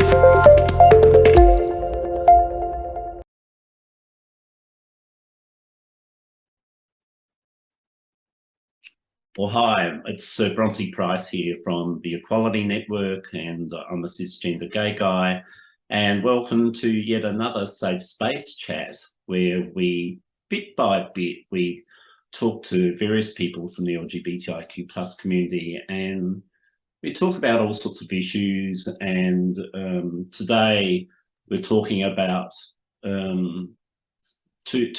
Well, hi, it's Sir Bronte Price here from the Equality Network, and I'm a cisgender gay guy. And welcome to yet another Safe Space chat, where we, bit by bit, we talk to various people from the LGBTIQ plus community, and we talk about all sorts of issues. And today we're talking about to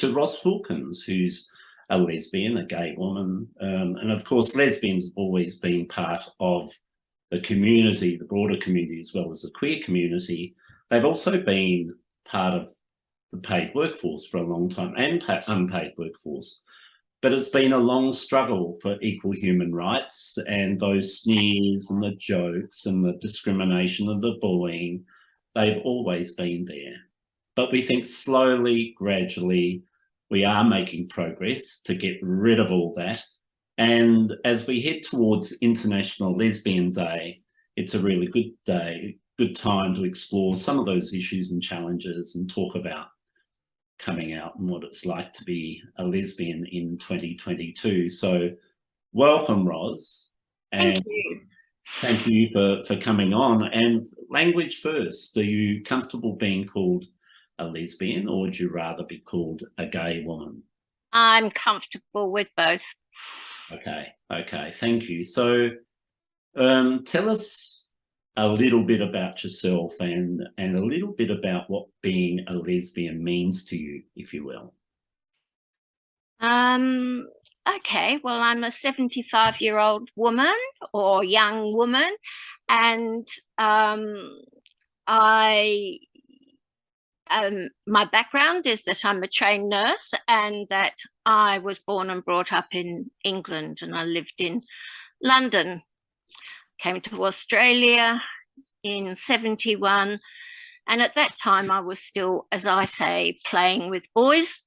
Ros Hawkins, who's a lesbian, a gay woman. And of course, lesbians have always been part of the community, the broader community, as well as the queer community. They've also been part of the paid workforce for a long time, and unpaid workforce. But it's been a long struggle for equal human rights, and those sneers and the jokes and the discrimination and the bullying, they've always been there. But we think slowly, gradually, we are making progress to get rid of all that. And as we head towards International Lesbian Day, it's a really good day, good time to explore some of those issues and challenges and talk about coming out and what it's like to be a lesbian in 2022. So welcome, Ros. And thank you for coming on. And language first, are you comfortable being called a lesbian, or would you rather be called a gay woman? I'm comfortable with both. Okay, thank you. So tell us a little bit about yourself and a little bit about what being a lesbian means to you, if you will. Okay, well, I'm a 75-year-old woman or young woman, and my background is that I'm a trained nurse, and that I was born and brought up in England, and I lived in London. Came to Australia in 71, and at that time I was still, as I say, playing with boys,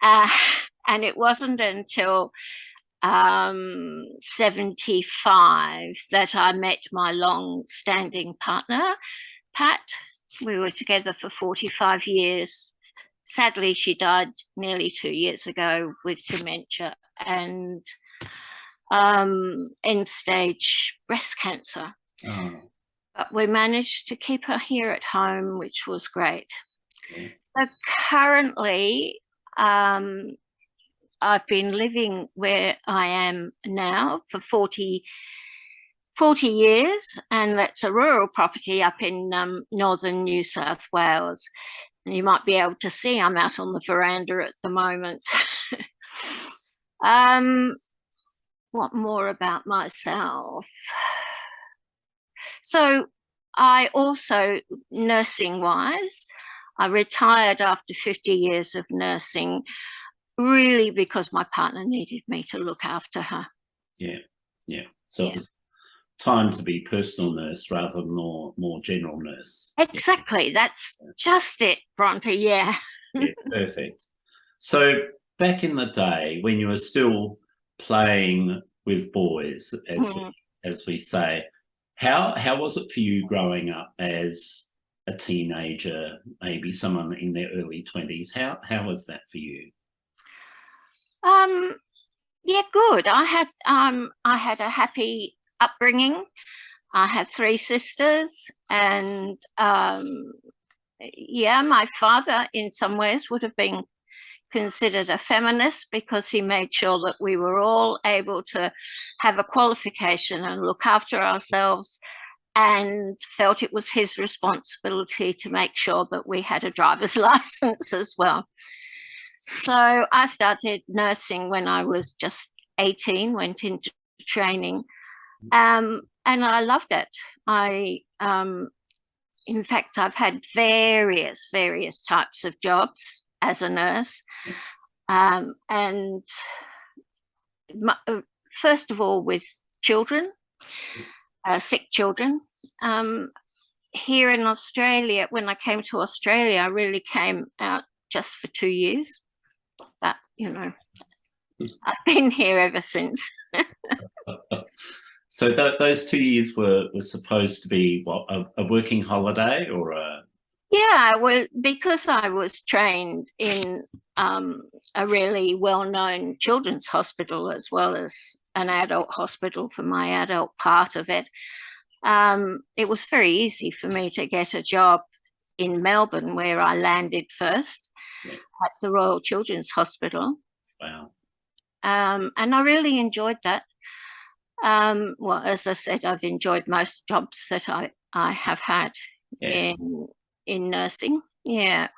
and it wasn't until 75 that I met my long-standing partner, Pat. We were together for 45 years. Sadly, she died nearly 2 years ago with dementia and end-stage breast cancer. Oh. But we managed to keep her here at home, which was great. Yeah. So currently, I've been living where I am now for 40 years, and that's a rural property up in northern New South Wales. And you might be able to see I'm out on the veranda at the moment. What more about myself? So I also, nursing-wise, I retired after 50 years of nursing, really because my partner needed me to look after her. Yeah. So it was time to be personal nurse rather than more general nurse. Exactly. That's just it, Bronte. Yeah, perfect. So back in the day when you were still playing with boys, as we say, how was it for you growing up as a teenager, maybe someone in their early 20s? How was that for you? Yeah, good. I had a happy upbringing. I have 3 sisters, and yeah, my father in some ways would have been considered a feminist because he made sure that we were all able to have a qualification and look after ourselves, and felt it was his responsibility to make sure that we had a driver's license as well. So I started nursing when I was just 18, went into training, and I loved it. In fact, I've had various types of jobs as a nurse. And first of all, with children, sick children. Here in Australia, when I came to Australia, I really came out just for 2 years. But, you know, I've been here ever since. So those 2 years were supposed to be what, a working holiday or a? Yeah, well, because I was trained in a really well-known children's hospital as well as an adult hospital for my adult part of it, it was very easy for me to get a job in Melbourne, where I landed first Yeah. at the Royal Children's Hospital. Wow. And I really enjoyed that. Well, as I said, I've enjoyed most jobs that I have had Yeah. in nursing. Yeah.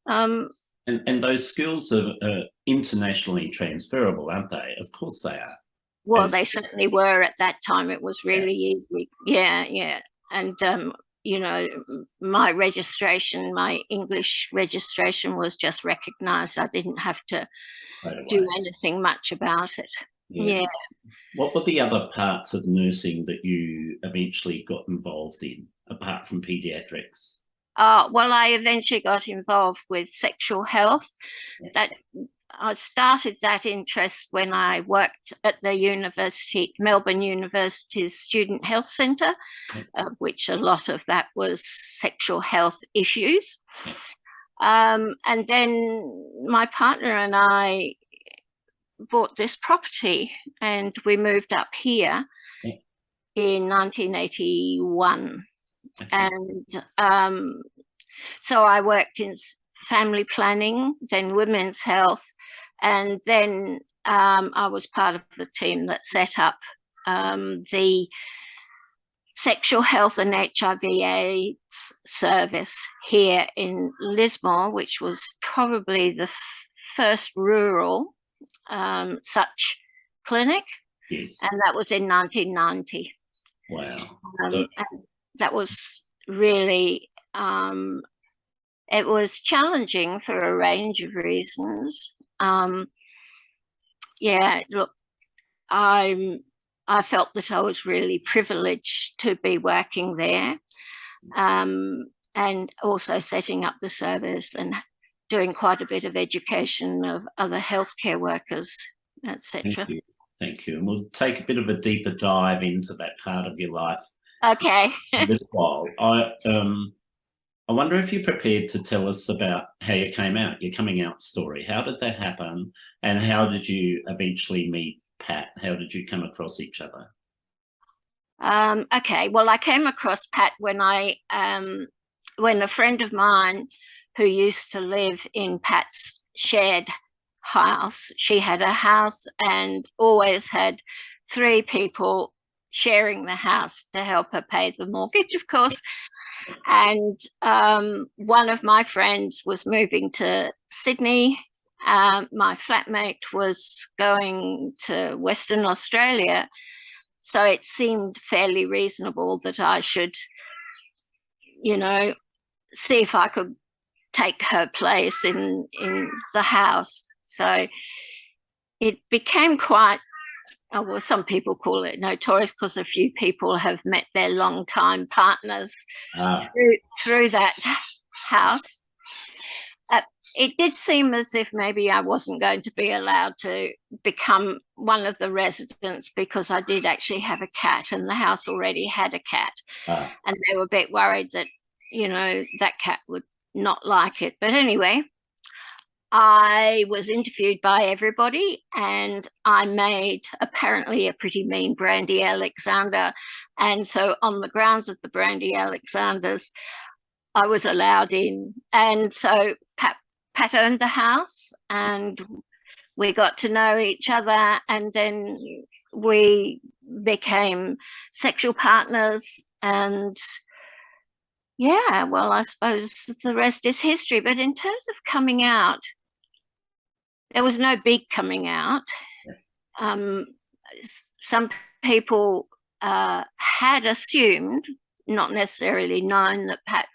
Um, And those skills are internationally transferable, aren't they? Of course they are. well, As, they certainly were at that time. It was yeah. really easy. Yeah, yeah. And you know, my registration, my English registration was just recognised. I didn't have to Right do away. anything much about it. Yeah. Yeah. What were the other parts of nursing that you eventually got involved in, apart from pediatrics? Well, I eventually got involved with sexual health. Yeah. That I started that interest when I worked at the university, Melbourne University's Student Health Centre, Yeah. which a lot of that was sexual health issues. Yeah. And then my partner and I bought this property and we moved up here Yeah. in 1981. Okay. And so I worked in family planning, then women's health, and then I was part of the team that set up the sexual health and HIV/AIDS service here in Lismore, which was probably the first rural such clinic, Yes. and that was in 1990. Wow. And that was really it was challenging for a range of reasons. Yeah, look, I felt that I was really privileged to be working there, and also setting up the service and doing quite a bit of education of other healthcare workers, etc. Thank you. Thank you. And we'll take a bit of a deeper dive into that part of your life. Okay. A little while. I wonder if you're prepared to tell us about how you came out, your coming out story. How did that happen? And how did you eventually meet Pat? How did you come across each other? Okay, well, I came across Pat when when a friend of mine who used to live in Pat's shared house, she had a house and always had 3 people sharing the house to help her pay the mortgage, of course. And one of my friends was moving to Sydney. My flatmate was going to Western Australia. So it seemed fairly reasonable that I should, you know, see if I could take her place in the house. So it became quite, well, some people call it notorious because a few people have met their long-time partners through that house. It did seem as if maybe I wasn't going to be allowed to become one of the residents because I did actually have a cat and the house already had a cat. And they were a bit worried that, you know, that cat would not like it. But anyway, I was interviewed by everybody and I made apparently a pretty mean Brandy Alexander. And so on the grounds of the Brandy Alexanders, I was allowed in. And so Pat owned the house and we got to know each other, and then we became sexual partners. And yeah, well, I suppose the rest is history. But in terms of coming out, there was no big coming out. Some people had assumed, not necessarily known, that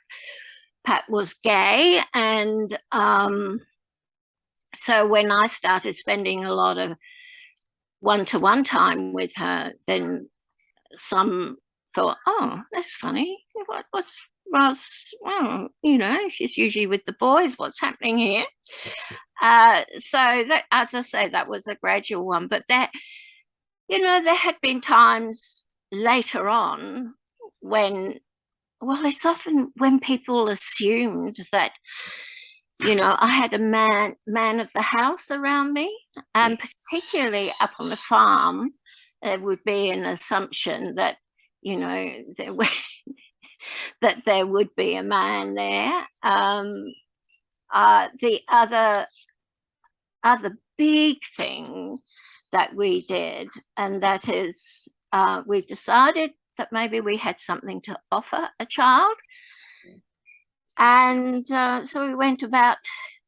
Pat was gay. And so when I started spending a lot of one-to-one time with her, then some thought, oh, that's funny. What's Ros? Well, you know, she's usually with the boys. What's happening here? So that, as I say, that was a gradual one. But that you know, there had been times later on when, well, it's often when people assumed that, you know, I had a man of the house around me, and particularly up on the farm, there would be an assumption that, you know, that there would be a man there. The other big thing that we did, and that is, we decided that maybe we had something to offer a child. And so we went about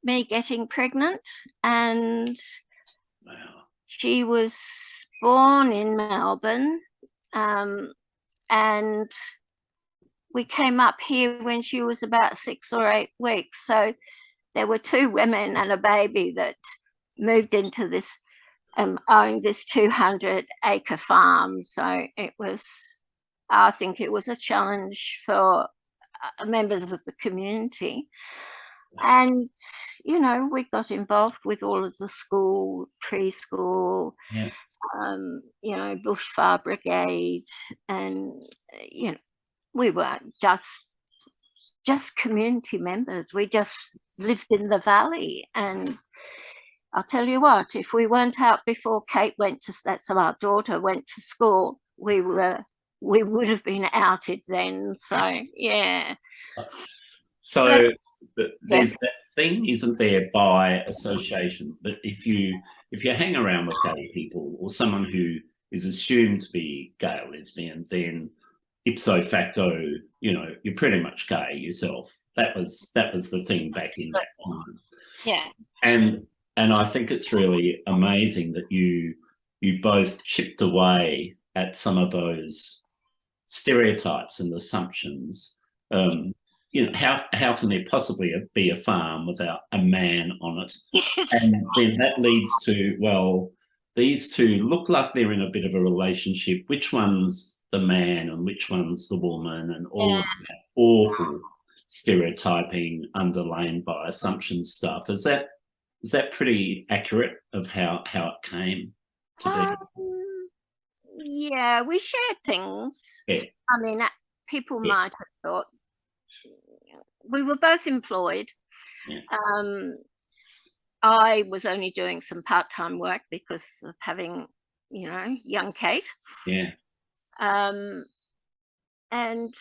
me getting pregnant, and she was born in Melbourne, and we came up here when she was about 6 or 8 weeks. So there were 2 women and a baby that moved into this, owned this 200-acre farm. So it was, I think it was a challenge for members of the community. And, you know, we got involved with all of the school, preschool, Yeah. You know, bushfire brigade, and, you know, we were just community members. We just lived in the valley. And I'll tell you what, if we weren't out before Kate went to, that's our daughter, went to school, we would have been outed then. So, yeah. So there's that thing, isn't there, by association? But if you hang around with gay people or someone who is assumed to be gay or lesbian, then ipso facto, you know, you're pretty much gay yourself. That was the thing back in that time. Yeah. And I think it's really amazing that you both chipped away at some of those stereotypes and assumptions. You know, how can there possibly be a farm without a man on it? And then that leads to, well, these 2 look like they're in a bit of a relationship. Which one's the man and which one's the woman? And all of that awful stereotyping underlain by assumption stuff. Is that pretty accurate of how it came to be? Yeah, we shared things. Yeah. I mean, people might have thought we were both employed. Yeah. I was only doing some part-time work because of having, you know, young Kate. Yeah. And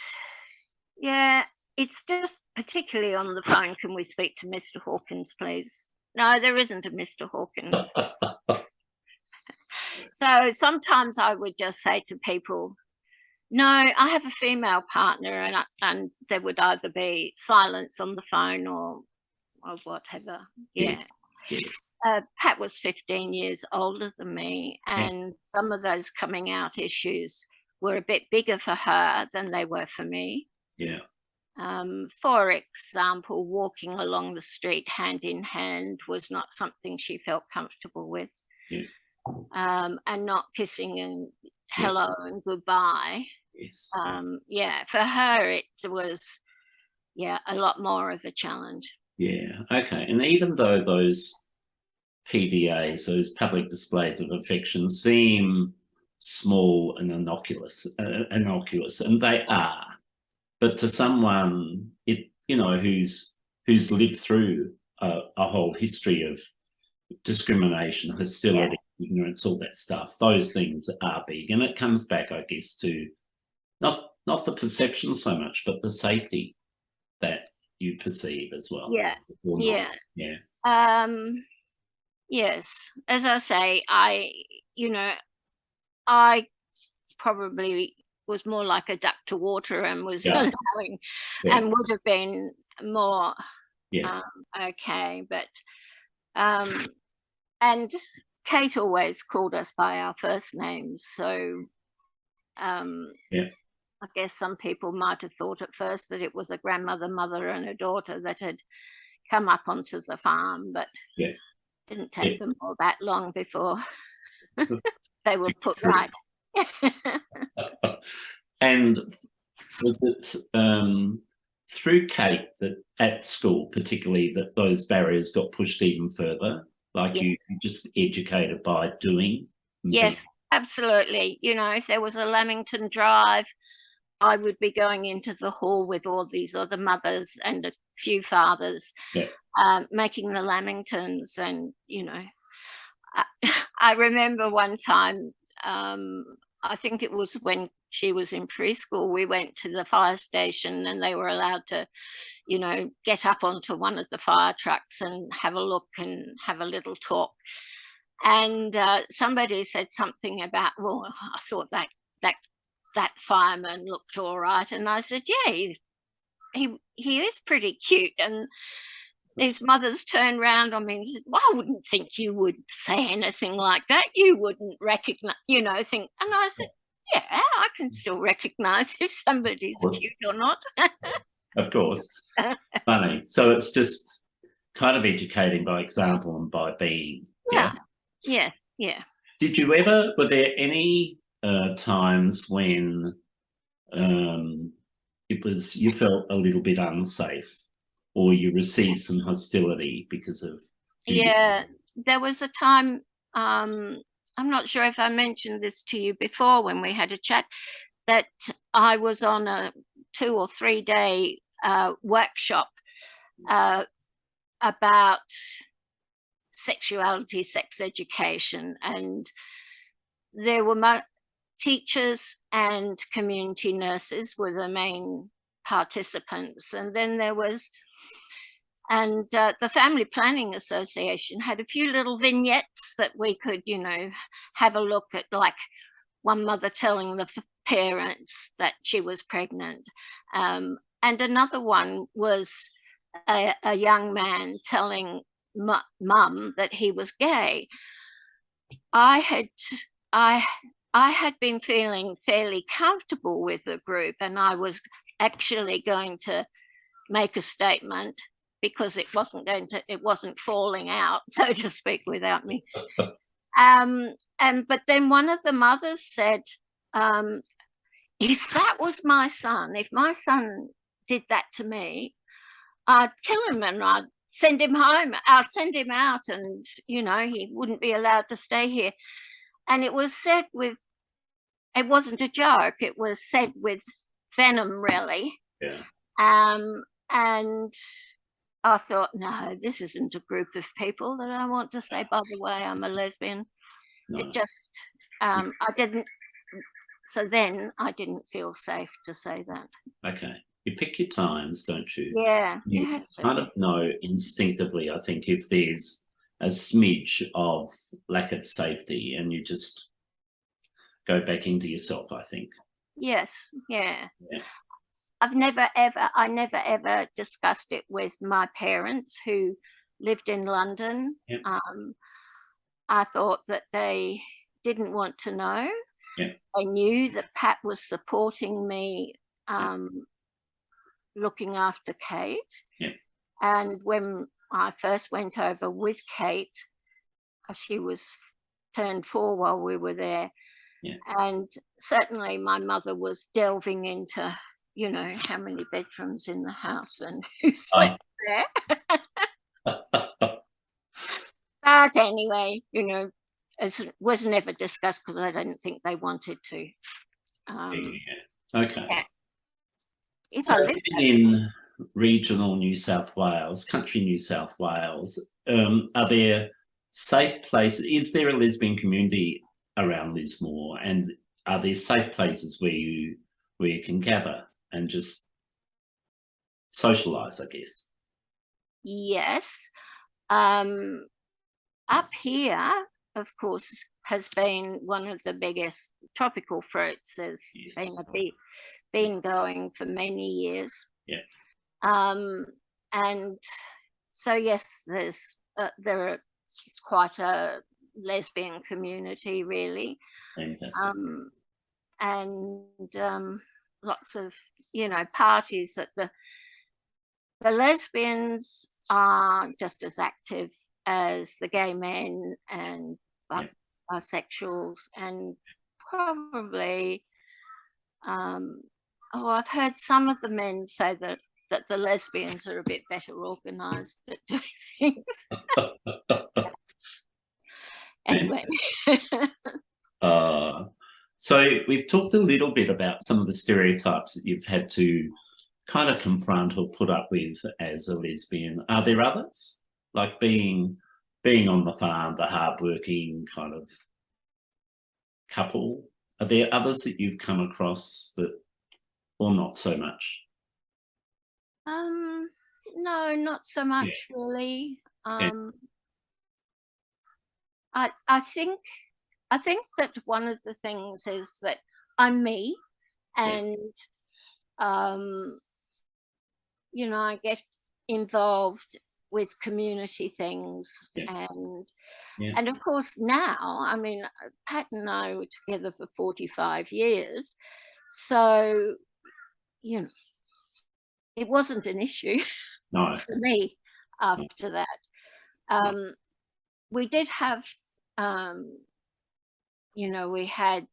yeah, it's just particularly on the phone. Can we speak to Mr. Hawkins, please? No, there isn't a Mr. Hawkins. So sometimes I would just say to people, no, I have a female partner, and there would either be silence on the phone or whatever. Yeah. Pat was 15 years older than me, and some of those coming out issues were a bit bigger for her than they were for me. Yeah. For example, walking along the street hand in hand was not something she felt comfortable with. Yeah. And not kissing and hello and goodbye. Yes. Yeah, for her it was, a lot more of a challenge. Yeah. Okay. And even though those PDAs, those public displays of affection, seem small and innocuous, and they are, but to someone who's lived through a whole history of discrimination, hostility, ignorance, all that stuff, those things are big. And it comes back, I guess, to not the perception so much, but the safety that you perceive as well. Yes, as I say, I probably was more like a duck to water and was allowing and would have been more okay, but and Kate always called us by our first names, so I guess some people might have thought at first that it was a grandmother, mother and a daughter that had come up onto the farm, but it didn't take them all that long before they were put right. And was it through Kate that at school particularly that those barriers got pushed even further? Like you just educated by doing? Yes, absolutely. You know, if there was a Lamington Drive, I would be going into the hall with all these other mothers and a few fathers, Yeah. making the Lamingtons. And, you know, I remember one time, I think it was when she was in preschool, we went to the fire station and they were allowed to, you know, get up onto one of the fire trucks and have a look and have a little talk. And somebody said something about, well, I thought that fireman looked all right, and I said, yeah, he is pretty cute. And his mother's turned round on me and said, well, I wouldn't think you would say anything like that. You wouldn't recognize, you know, think. And I said, yeah, I can still recognize if somebody's cute or not. Of course. Funny. So it's just kind of educating by example and by being. Yeah. Yes. Yeah. Did you ever, were there any times when you felt a little bit unsafe, or you received some hostility because of? Yeah, there was a time, I'm not sure if I mentioned this to you before when we had a chat, that I was on a 2 or 3 day workshop about sexuality, sex education, and there were teachers and community nurses were the main participants, and then there was, and the Family Planning Association had a few little vignettes that we could, you know, have a look at, like one mother telling the parents that she was pregnant, and another one was a young man telling mum that he was gay. I had been feeling fairly comfortable with the group, and I was actually going to make a statement because it wasn't falling out, so to speak, without me. But then one of the mothers said, if that was my son, if my son did that to me, I'd kill him and I'd send him home. I'd send him out, and, you know, he wouldn't be allowed to stay here. And it was said with, it wasn't a joke, it was said with venom, really. Yeah. And I thought, no, this isn't a group of people that I want to say, by the way, I'm a lesbian. No. It just, I didn't, so then I didn't feel safe to say that. Okay. You pick your times, don't you? Yeah. You kind of know instinctively, I think, if there's a smidge of lack of safety, and you just go back into yourself, I think. Yes. Yeah. I never ever discussed it with my parents who lived in London. Yep. I thought that they didn't want to know. Yep. They knew that Pat was supporting me, looking after Kate. Yep. And when I first went over with Kate, she was turned 4 while we were there. Yeah. And certainly my mother was delving into, you know, how many bedrooms in the house and who slept there. But anyway, you know, it was never discussed because I don't think they wanted to. Okay. Yeah. So in regional New South Wales, country New South Wales, are there safe places? Is there a lesbian community around Lismore, and are there safe places where you can gather and just socialise, I guess? Yes. Up here, of course, has been one of the biggest tropical fruits. There's been going for many years. Yeah. And so yes, it's quite a lesbian community, really. Fantastic. And lots of, you know, parties that the lesbians are just as active as the gay men and bisexuals, and probably I've heard some of the men say that the lesbians are a bit better organised at doing things. Anyway. So we've talked a little bit about some of the stereotypes that you've had to kind of confront or put up with as a lesbian. Are there others? Like being on the farm, the hardworking kind of couple. Are there others that you've come across that, or not so much? No, not so much really. Yeah. I think that one of the things is that I'm me, Yeah. and um, I get involved with community things, Yeah. and Yeah. of course now, I mean, Pat and I were together for 45 years, so you know, it wasn't an issue No. for me No. after that. No. We did have, um, we had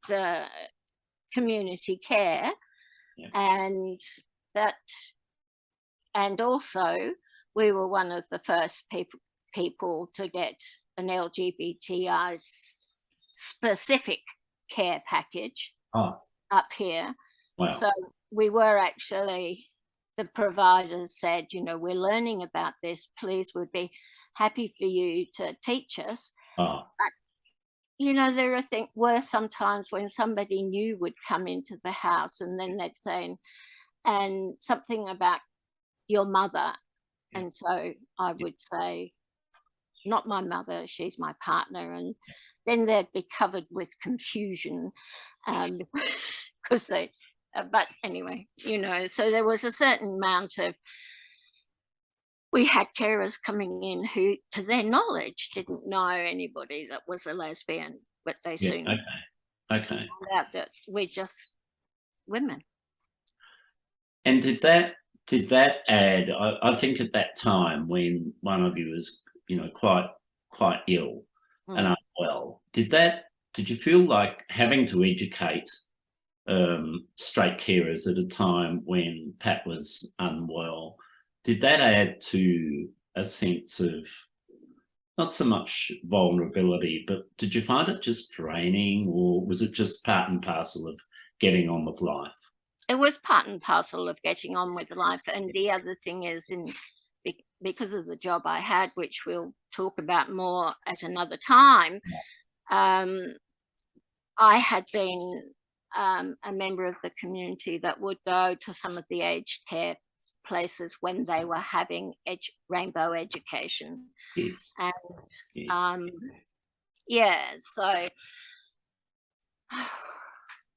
community care, Yeah. and that, and also we were one of the first people to get an LGBTI specific care package Oh, up here. wow. So we were actually, the providers said, we're learning about this. Please, would be happy for you to teach us. Oh, There were sometimes when somebody new would come into the house, and then they'd say, and something about your mother. yeah. And so I would say, not my mother, she's my partner. And then they'd be covered with confusion, because but anyway, so there was a certain amount of, we had carers coming in who, to their knowledge, didn't know anybody that was a lesbian, but they Yeah. soon Okay. Okay. found out that we're just women. And did that add? I think at that time when one of you was, quite ill and Mm. unwell, did you feel like having to educate straight carers at a time when Pat was unwell? Did that add to a sense of not so much vulnerability, but did you find it just draining, or was it just part and parcel of getting on with life? It was part and parcel of getting on with life. And the other thing is, because of the job I had, which we'll talk about more at another time, um, I had been a member of the community that would go to some of the aged care places when they were having rainbow education. Yes. And Yes. yeah, so,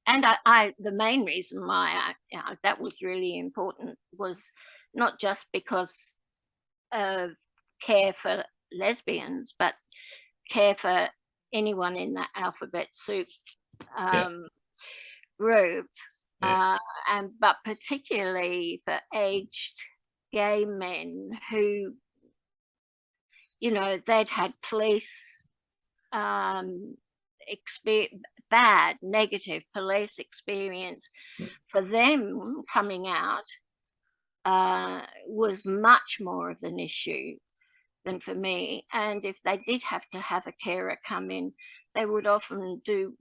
and the main reason why that was really important was not just because of care for lesbians, but care for anyone in that alphabet soup Yeah. group, Yeah. but particularly for aged gay men who, they'd had police bad, negative police experience. Yeah. For them, coming out was much more of an issue than for me. And if they did have to have a carer come in, they would often do,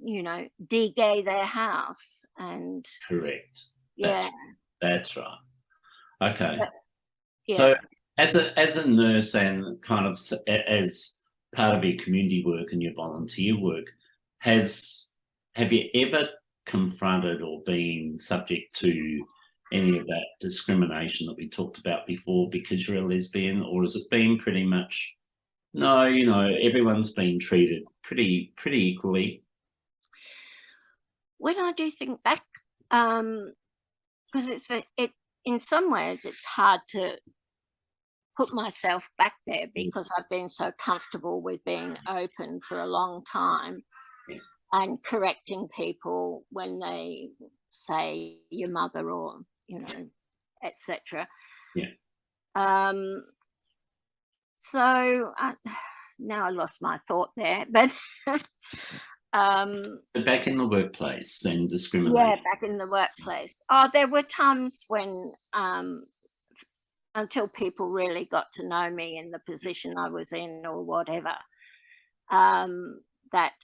de-gay their house. And Correct. yeah, That's right. Okay. yeah. So as a nurse and kind of as part of your community work and your volunteer work, have you ever confronted or been subject to any of that discrimination that we talked about before because you're a lesbian, or has it been pretty much no, everyone's been treated pretty equally? When I do think back, because in some ways it's hard to put myself back there because I've been so comfortable with being open for a long time, Yeah. and correcting people when they say your mother, or etc. Yeah. So now I lost my thought there, but But back in the workplace and yeah, discrimination. back in the workplace. Oh, there were times when, until people really got to know me in the position I was in or whatever, that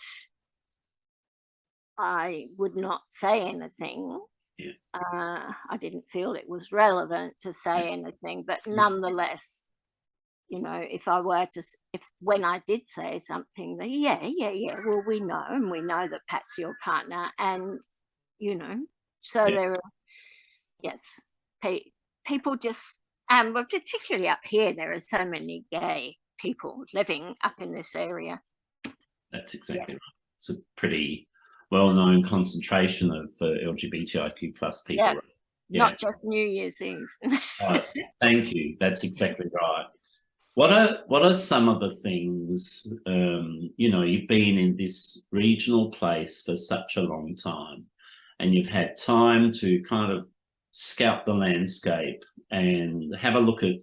I would not say anything. Yeah. I didn't feel it was relevant to say anything, but nonetheless, you know, if I were to, if when I did say something, that well, we know, and we know that Pat's your partner, and you know, so Yeah. there are, yes, people just, well, particularly up here, there are so many gay people living up in this area. That's Yeah, exactly right. It's a pretty well-known concentration of LGBTIQ plus people. yeah, Right? Yeah. not just New Year's Eve. Oh, thank you. That's exactly right. What are some of the things, you know, you've been in this regional place for such a long time, and you've had time to kind of scout the landscape and have a look at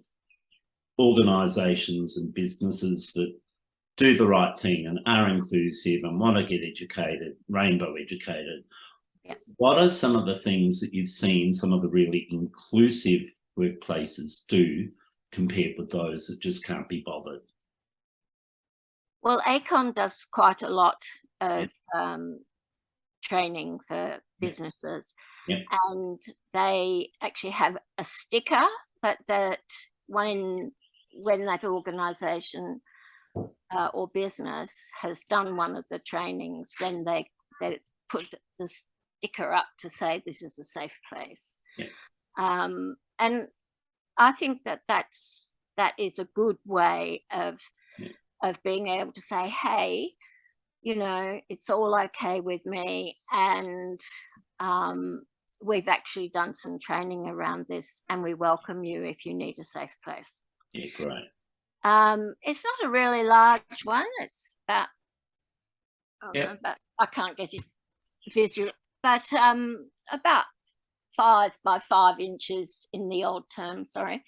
organisations and businesses that do the right thing and are inclusive and want to get educated, rainbow educated. Yeah. What are some of the things that you've seen some of the really inclusive workplaces do compared with those that just can't be bothered? Well, ACON does quite a lot Yeah, of training for yeah, businesses, yeah, and they actually have a sticker that when that organisation or business has done one of the trainings, then they put the sticker up to say this is a safe place. yeah, And I think that is a good way yeah. of being able to say, hey, you know, it's all okay with me, and um, we've actually done some training around this, and we welcome you if you need a safe place. Yeah, great. It's not a really large one. It's about, I don't Yeah, know, but I can't get it visual, but about 5 by 5 inches in the old term. Sorry.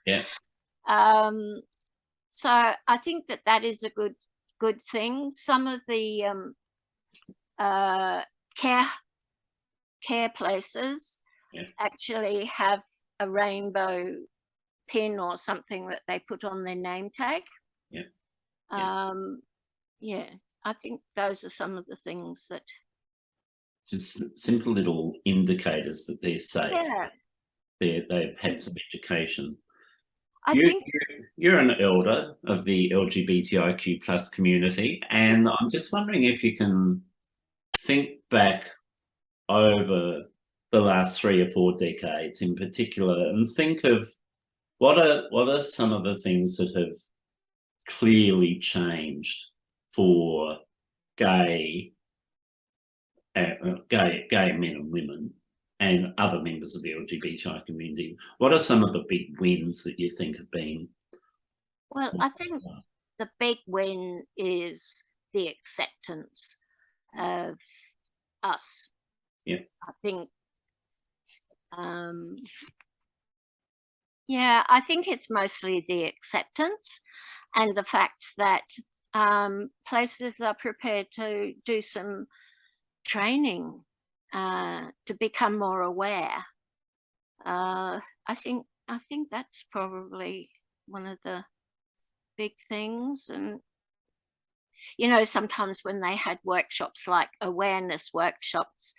yeah, um, so I think that is a good thing. Some of the uh, care places yeah, actually have a rainbow pin or something that they put on their name tag. yeah, yeah. Um, yeah, I think those are some of the things that. Just simple little indicators that they're safe. Yeah, They've had some education. I You, think. you're an elder of the LGBTIQ plus community, and I'm just wondering if you can think back over the last 3 or 4 decades in particular, and think of what are some of the things that have clearly changed for gay gay men and women and other members of the LGBTI community. What are some of the big wins that you think have been? Well, I think the big win is the acceptance of us. Yeah, I think, um, yeah, I think it's mostly the acceptance and the fact that places are prepared to do some training to become more aware. I think that's probably one of the big things. And you know, sometimes when they had workshops like awareness workshops,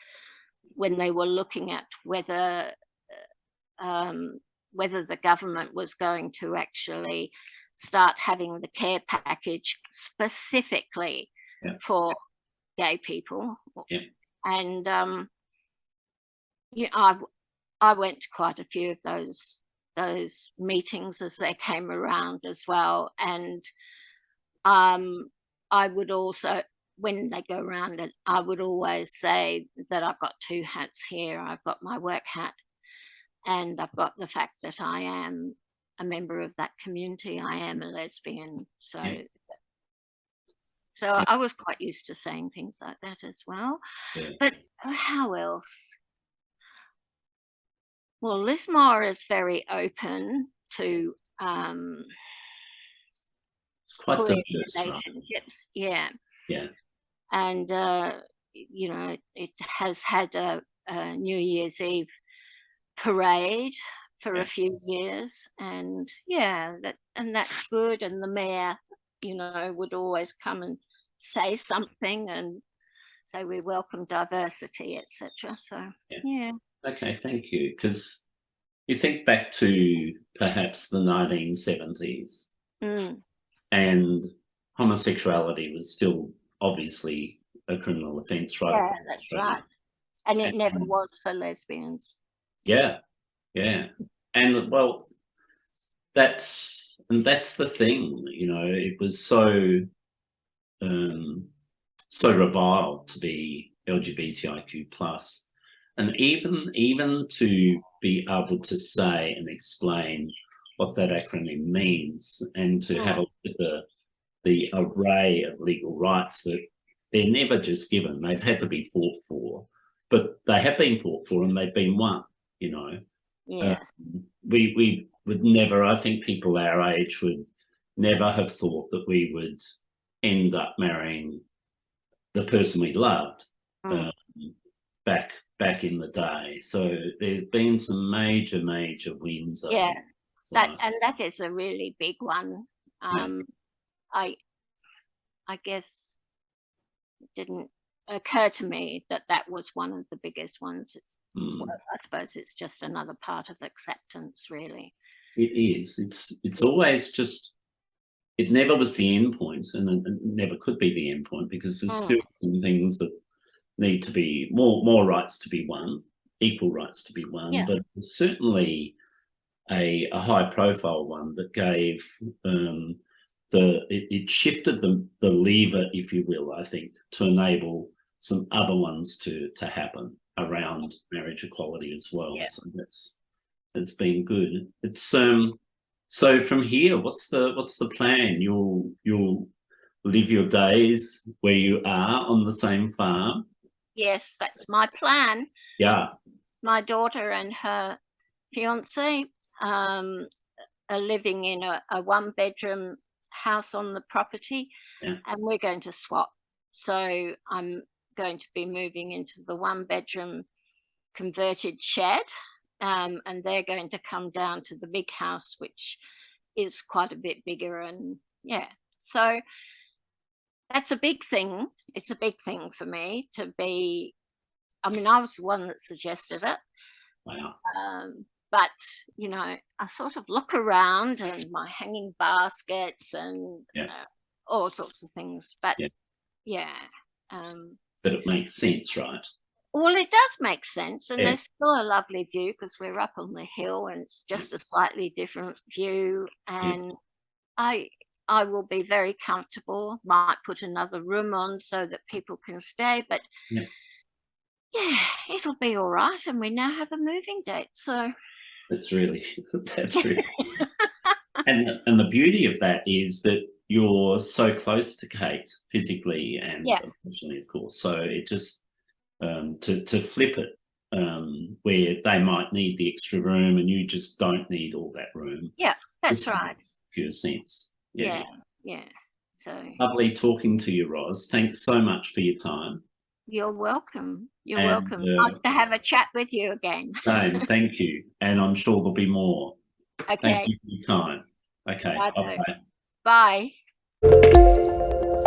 when they were looking at um, whether the government was going to actually start having the care package specifically yeah, for gay people, yeah, and I went to quite a few of those meetings as they came around as well. And um, I would also, when they go around, and I would always say that I've got two hats here. I've got my work hat, and I've got the fact that I am a member of that community. I am a lesbian, so yeah, I was quite used to saying things like that as well. yeah. But how else? Well, Lismore is very open to It's quite queer diverse, right? relationships. Yeah. Yeah, And you know, it has had a New Year's Eve parade for yeah, a few years, and yeah, that's good. And the mayor, you know, would always come and say something, and say we welcome diversity, etc. So yeah. Okay, thank you. Because you think back to perhaps the 1970s, and homosexuality was still obviously a criminal offence, right? Yeah, that's right. And it never was for lesbians. Yeah, and well, that's the thing, you know. It was so reviled to be LGBTIQ plus, and even to be able to say and explain what that acronym means, and to have a look at the array of legal rights that they're never just given; they've had to be fought for, but they have been fought for and they've been won. You know, yes, we would never. I think people our age would never have thought that we would end up marrying the person we loved back in the day. So there's been some major wins. Yeah, that is a really big one. I guess it didn't occur to me that was one of the biggest ones. Well, I suppose it's just another part of acceptance, really. It is. It's always just. It never was the end point, and it never could be the end point, because there's still some things that need to be more rights to be won, equal rights to be won, but certainly a high profile one that gave it shifted the lever, if you will, I think, to enable some other ones to happen around marriage equality as well. So it's been good. It's so from here, what's the plan? You'll live your days where you are on the same farm? Yes, that's my plan. Yeah. My daughter and her fiance are living in a one-bedroom house on the property, and we're going to swap. So I'm going to be moving into the one-bedroom converted shed, and they're going to come down to the big house, which is quite a bit bigger. And so that's a big thing. It's a big thing for me to be. I mean, I was the one that suggested it. Wow. But you know, I sort of look around and my hanging baskets and all sorts of things. But but it makes sense, right? Well, it does make sense, and there's still a lovely view because we're up on the hill, and it's just a slightly different view. And I will be very comfortable. Might put another room on so that people can stay, but it'll be all right. And we now have a moving date, so that's really and the beauty of that is that you're so close to Kate physically and emotionally, of course. So it just to flip it, where they might need the extra room and you just don't need all that room. Yeah, that's right. Pure sense. Yeah. So lovely talking to you, Ros. Thanks so much for your time. You're welcome. You're welcome. Nice to have a chat with you again. Same, thank you. And I'm sure there'll be more. Okay. Thank you for your time. Okay. Bye. Bye.